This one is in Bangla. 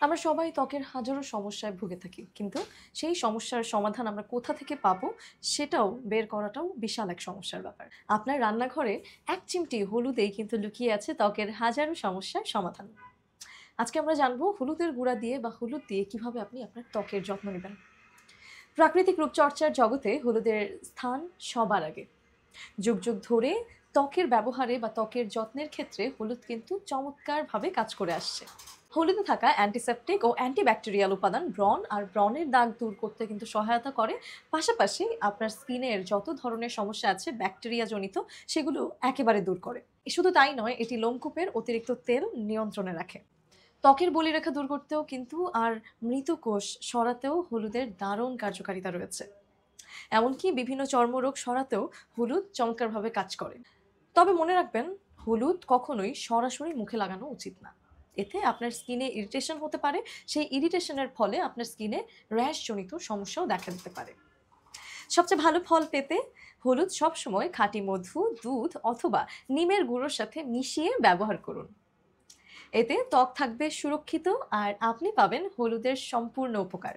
আমরা সবাই ত্বকের হাজারো সমস্যায় ভুগে থাকি, কিন্তু সেই সমস্যার সমাধান আমরা কোথা থেকে পাবো সেটাও বের করাটাও বিশাল এক সমস্যার ব্যাপার। আপনার রান্নাঘরে এক চিমটি হলুদেই কিন্তু লুকিয়ে আছে ত্বকের হাজারো সমস্যার সমাধান। আজকে আমরা জানবো হলুদের গুঁড়া দিয়ে বা হলুদ দিয়ে কিভাবে আপনি আপনার ত্বকের যত্ন নেবেন। প্রাকৃতিক রূপচর্চার জগতে হলুদের স্থান সবার আগে। যুগ যুগ ধরে ত্বকের ব্যবহারে বা ত্বকের যত্নের ক্ষেত্রে হলুদ কিন্তু চমৎকারভাবে কাজ করে আসছে। হলুদে থাকা অ্যান্টিসেপটিক ও অ্যান্টিব্যাকটেরিয়াল উপাদান ব্রণ আর ব্রণের দাগ দূর করতে কিন্তু সহায়তা করে। পাশাপাশি আপনার স্কিনের যত ধরনের সমস্যা আছে ব্যাকটেরিয়া জনিত, সেগুলো একেবারে দূর করে। শুধু তাই নয়, এটি লোমকূপের অতিরিক্ত তেল নিয়ন্ত্রণে রাখে। ত্বকের বলিরেখা দূর করতেও কিন্তু আর মৃত কোষ সরাতেও হলুদের দারুণ কার্যকারিতা রয়েছে। এমনকি বিভিন্ন চর্মরোগ সরাতেও হলুদ চমৎকারভাবে কাজ করে। তবে মনে রাখবেন, হলুদ কখনোই সরাসরি মুখে লাগানো উচিত না। এতে আপনার স্কিনে ইরিটেশন হতে পারে। সেই ইরিটেশনের ফলে আপনার স্কিনে র্যাশ জনিত সমস্যাও দেখা দিতে পারে। সবচেয়ে ভালো ফল পেতে হলুদ সবসময় খাঁটি মধু, দুধ অথবা নিমের গুঁড়োর সাথে মিশিয়ে ব্যবহার করুন। এতে ত্বক থাকবে সুরক্ষিত আর আপনি পাবেন হলুদের সম্পূর্ণ উপকার।